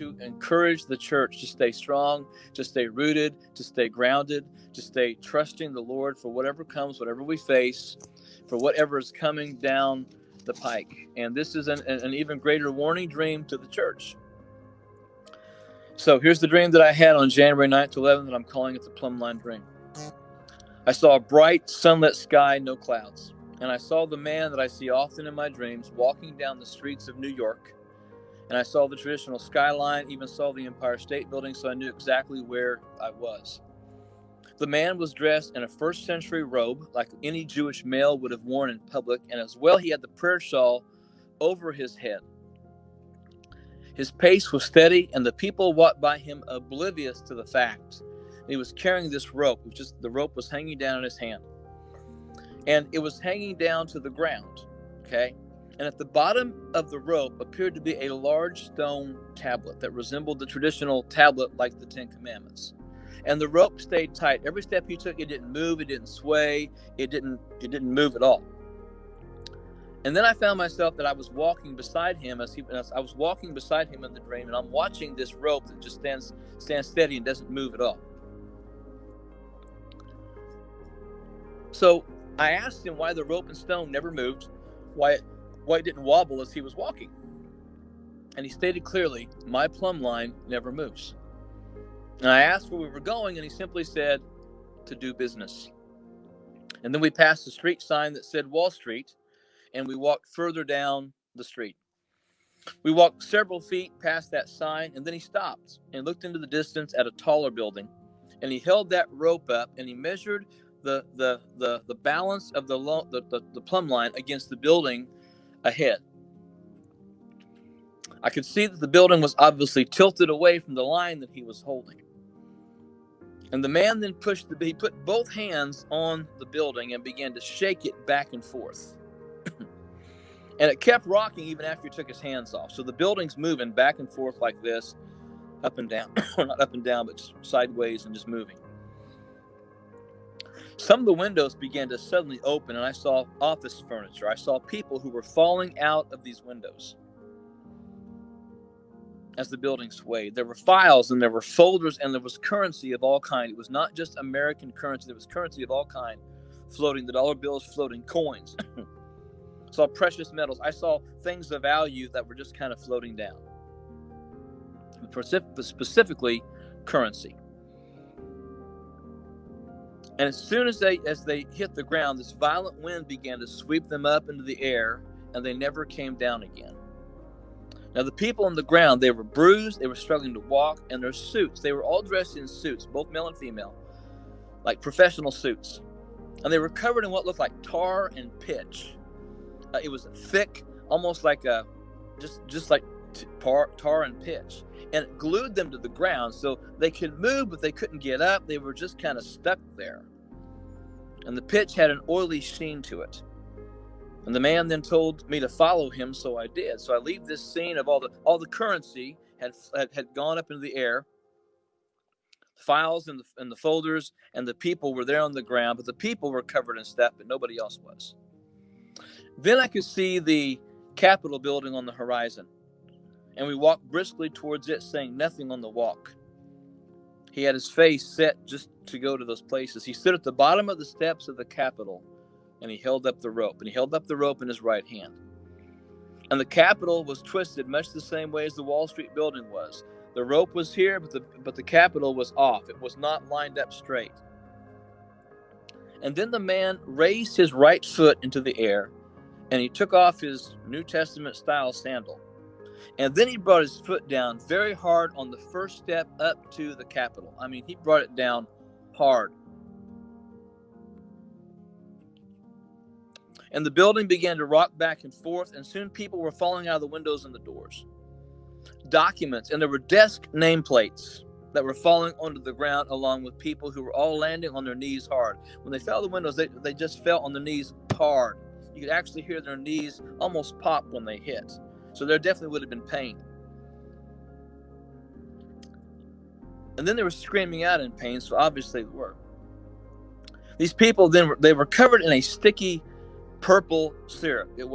to encourage the church to stay strong, to stay rooted, to stay grounded, to stay trusting the Lord for whatever comes, whatever we face, for whatever is coming down the pike. And this is an even greater warning dream to the church. So here's the dream that I had on January 9th to 11th, and I'm calling it the Plumb Line Dream. I saw a bright, sunlit sky, no clouds. And I saw the man that I see often in my dreams walking down the streets of New York. And I saw the traditional skyline, even saw the Empire State Building, so I knew exactly where I was. The man was dressed in a first century robe, like any Jewish male would have worn in public, and as well he had the prayer shawl over his head. His pace was steady, and the people walked by him oblivious to the fact. He was carrying this rope. The rope was hanging down in his hand. And it was hanging down to the ground, okay? And at the bottom of the rope appeared to be a large stone tablet that resembled the traditional tablet like the Ten Commandments. And the rope stayed tight. Every step he took, it didn't move, it didn't sway, it didn't move at all. And then I found myself that I was walking beside him as I was walking beside him in the dream, and I'm watching this rope that just stands steady and doesn't move at all. So I asked him why the rope and stone never moved, why it didn't wobble as he was walking. And he stated clearly, my plumb line never moves. And I asked where we were going, and he simply said, to do business. And then we passed a street sign that said Wall Street, and we walked further down the street. We walked several feet past that sign, and then he stopped and looked into the distance at a taller building. And he held that rope up, and he measured the balance of the plumb line against the building ahead. I could see that the building was obviously tilted away from the line that he was holding. And the man then he put both hands on the building and began to shake it back and forth. And it kept rocking even after he took his hands off. So the building's moving back and forth like this, up and down. Or not up and down, but just sideways and just moving. Some of the windows began to suddenly open, and I saw office furniture. I saw people who were falling out of these windows as the building swayed. There were files, and there were folders, and there was currency of all kind. It was not just American currency. There was currency of all kind floating, the dollar bills floating, coins. I saw precious metals. I saw things of value that were just kind of floating down. Specifically, currency. And as soon as they hit the ground, this violent wind began to sweep them up into the air, and they never came down again. Now, the people on the ground, they were bruised, they were struggling to walk, and their suits, they were all dressed in suits, both male and female, like professional suits. And they were covered in what looked like tar and pitch. It was thick, almost like just like tar and pitch. And it glued them to the ground, so they could move, but they couldn't get up. They were just kind of stuck there. And the pitch had an oily sheen to it. And the man then told me to follow him, so I did. So I leave this scene of all the currency had gone up into the air. Files and the folders and the people were there on the ground, but the people were covered in stuff, but nobody else was. Then I could see the Capitol building on the horizon, and we walked briskly towards it, saying nothing on the walk. He had his face set just to go to those places. He stood at the bottom of the steps of the Capitol, and he held up the rope, in his right hand. And the Capitol was twisted much the same way as the Wall Street building was. The rope was here, but the Capitol was off. It was not lined up straight. And then the man raised his right foot into the air, and he took off his New Testament style sandal. And then he brought his foot down very hard on the first step up to the Capitol. I mean, he brought it down hard. And the building began to rock back and forth, and soon people were falling out of the windows and the doors. Documents, and there were desk nameplates that were falling onto the ground, along with people who were all landing on their knees hard. When they fell out the windows, they just fell on their knees hard. You could actually hear their knees almost pop when they hit. So there definitely would have been pain. And then they were screaming out in pain, so obviously they were. These people they were covered in a sticky purple syrup. That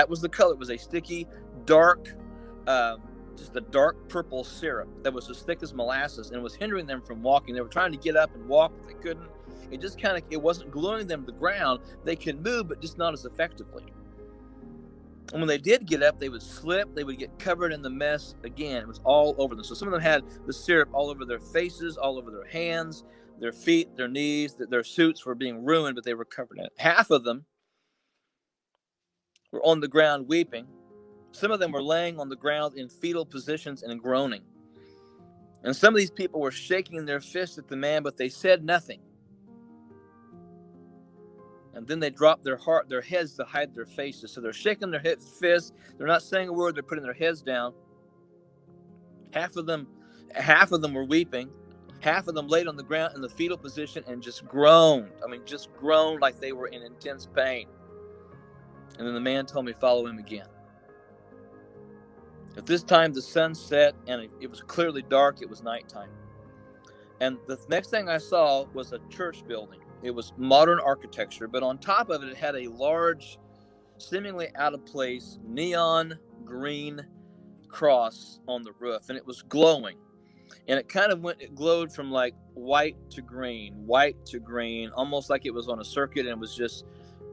was the color. It was a sticky, dark just a dark purple syrup that was as thick as molasses, and it was hindering them from walking. They were trying to get up and walk, but they couldn't. It just it wasn't gluing them to the ground. They could move, but just not as effectively. And when they did get up, they would slip. They would get covered in the mess again. It was all over them. So some of them had the syrup all over their faces, all over their hands, their feet, their knees. Their suits were being ruined, but they were covered in it. Half of them were on the ground weeping. Some of them were laying on the ground in fetal positions and groaning. And some of these people were shaking their fists at the man, but they said nothing. And then they dropped their heads to hide their faces. So they're shaking their fists. They're not saying a word. They're putting their heads down. Half of them were weeping. Half of them laid on the ground in the fetal position and just groaned. Just groaned like they were in intense pain. And then the man told me, follow him again. At this time, the sun set, and it was clearly dark. It was nighttime. And the next thing I saw was a church building. It was modern architecture, but on top of it, it had a large, seemingly out of place, neon green cross on the roof, and it was glowing. And it glowed from like white to green, almost like it was on a circuit, and it was just,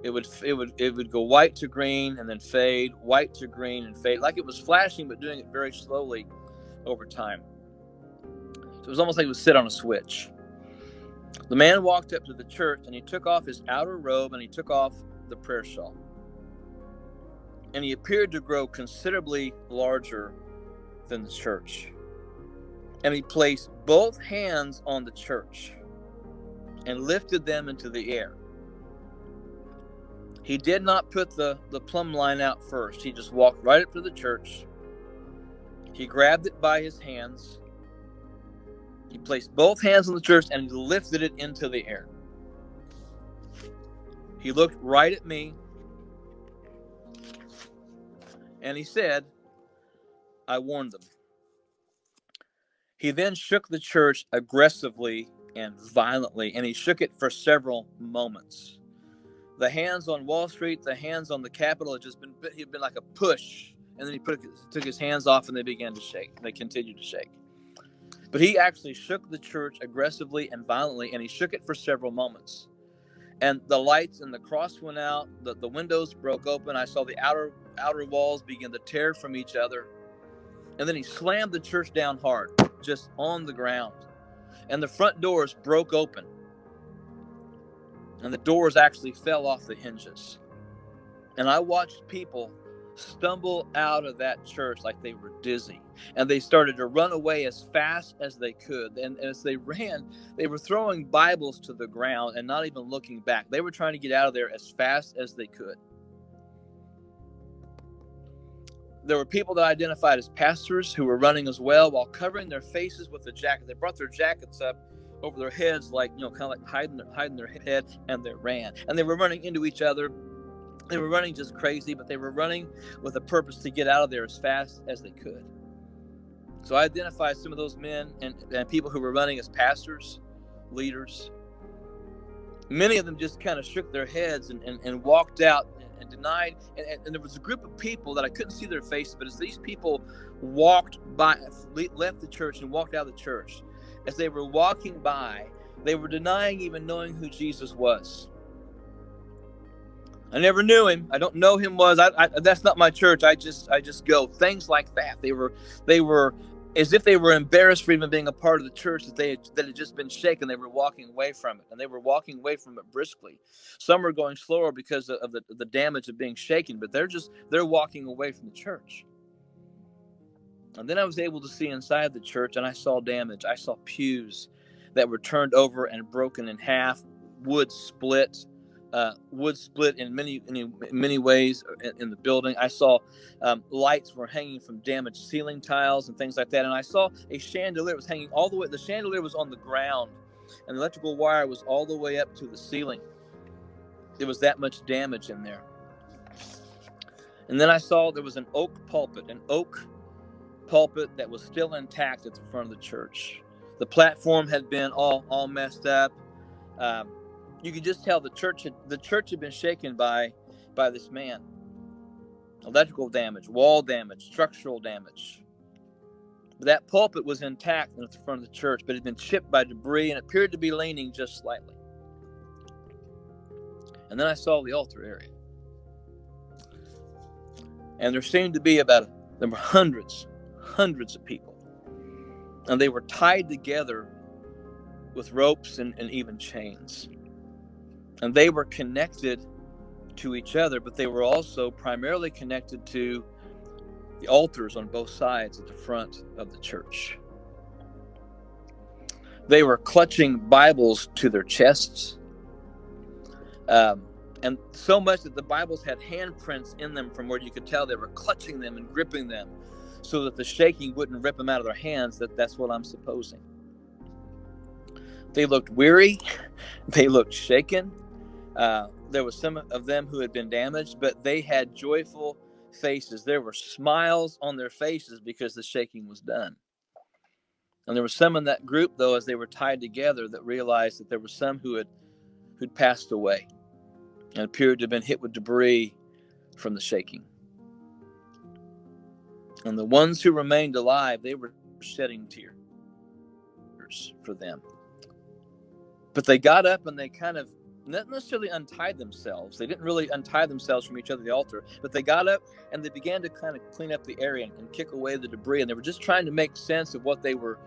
it would go white to green and then fade, white to green and fade, like it was flashing, but doing it very slowly over time. So it was almost like it would sit on a switch. The man walked up to the church, and he took off his outer robe, and he took off the prayer shawl. And he appeared to grow considerably larger than the church. And he placed both hands on the church and lifted them into the air. He did not put the plumb line out first. He just walked right up to the church. He grabbed it by his hands. He placed both hands on the church and he lifted it into the air. He looked right at me and he said, I warned them. He then shook the church aggressively and violently, and he shook it for several moments. The hands on Wall Street, the hands on the Capitol, he'd been like a push, and then he took his hands off and they began to shake. They continued to shake. But he actually shook the church aggressively and violently, and he shook it for several moments. And the lights in the cross went out, the windows broke open. I saw the outer walls begin to tear from each other. And then he slammed the church down hard, just on the ground. And the front doors broke open. And the doors actually fell off the hinges. And I watched people stumble out of that church like they were dizzy. And they started to run away as fast as they could. And as they ran, they were throwing Bibles to the ground and not even looking back. They were trying to get out of there as fast as they could. There were people that identified as pastors who were running as well while covering their faces with a jacket. They brought their jackets up over their heads, like, kind of like hiding their head, and they ran. And they were running into each other. They were running just crazy, but they were running with a purpose to get out of there as fast as they could. So I identified some of those men and people who were running as pastors, leaders. Many of them just kind of shook their heads and walked out and denied. And there was a group of people that I couldn't see their faces, but as these people left the church and walked out of the church, as they were walking by, they were denying even knowing who Jesus was. I never knew him. I don't know him. That's not my church. I just go. Things like that. They were as if they were embarrassed for even being a part of the church that had just been shaken. They were walking away from it, and they were walking away from it briskly. Some were going slower because of the damage of being shaken, but they're walking away from the church. And then I was able to see inside the church, and I saw damage. I saw pews that were turned over and broken in half, wood split in many ways in the building. I saw lights were hanging from damaged ceiling tiles and things like that. And I saw a chandelier was hanging all the way. The chandelier was on the ground, and the electrical wire was all the way up to the ceiling. There was that much damage in there. And then I saw there was an oak pulpit that was still intact at the front of the church. The platform had been all messed up. You could just tell the church had been shaken by this man. Electrical damage, wall damage, structural damage. That pulpit was intact in the front of the church, but it had been chipped by debris and appeared to be leaning just slightly. And then I saw the altar area. And there seemed to be there were hundreds of people. And they were tied together with ropes and even chains. And they were connected to each other, but they were also primarily connected to the altars on both sides at the front of the church. They were clutching Bibles to their chests. And so much that the Bibles had handprints in them from where you could tell they were clutching them and gripping them so that the shaking wouldn't rip them out of their hands. That's what I'm supposing. They looked weary. They looked shaken. There was some of them who had been damaged, but they had joyful faces. There were smiles on their faces because the shaking was done. And there were some in that group, though, as they were tied together, that realized that there were some who'd passed away and appeared to have been hit with debris from the shaking. And the ones who remained alive, they were shedding tears for them. But they got up and they kind of not necessarily untied themselves. They didn't really untie themselves from each other at the altar, but they got up and they began to kind of clean up the area and kick away the debris. And they were just trying to make sense of what they were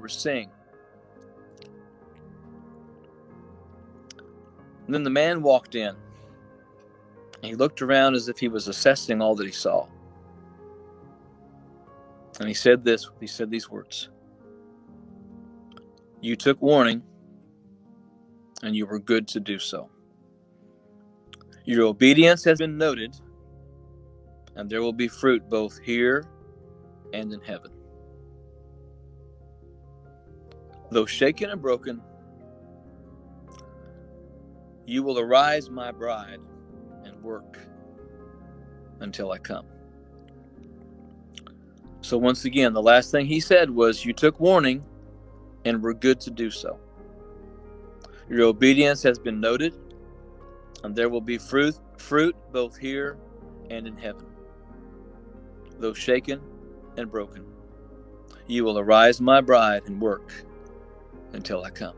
seeing. And then the man walked in. And he looked around as if he was assessing all that he saw. And he said these words. You took warning, and you were good to do so. Your obedience has been noted, and there will be fruit both here and in heaven. Though shaken and broken, you will arise, my bride, and work until I come. So once again, the last thing he said was, you took warning and were good to do so. Your obedience has been noted, and there will be fruit both here and in heaven. Though shaken and broken, you will arise, my bride, and work until I come.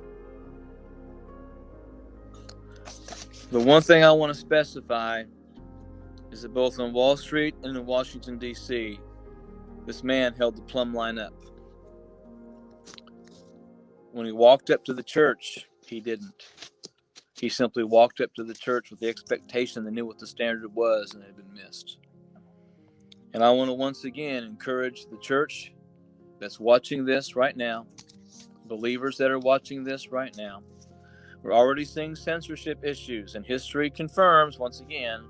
The one thing I want to specify is that both on Wall Street and in Washington, D.C., this man held the plumb line up. When he walked up to the church, he didn't. He simply walked up to the church with the expectation they knew what the standard was and it had been missed. And I want to once again encourage the church that's watching this right now, believers that are watching this right now. We're already seeing censorship issues, and history confirms once again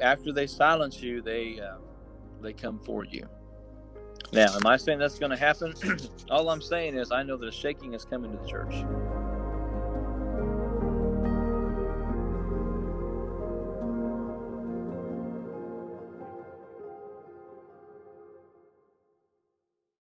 after they silence you, they come for you. Now, am I saying that's going to happen? All I'm saying is I know that a shaking is coming to the church.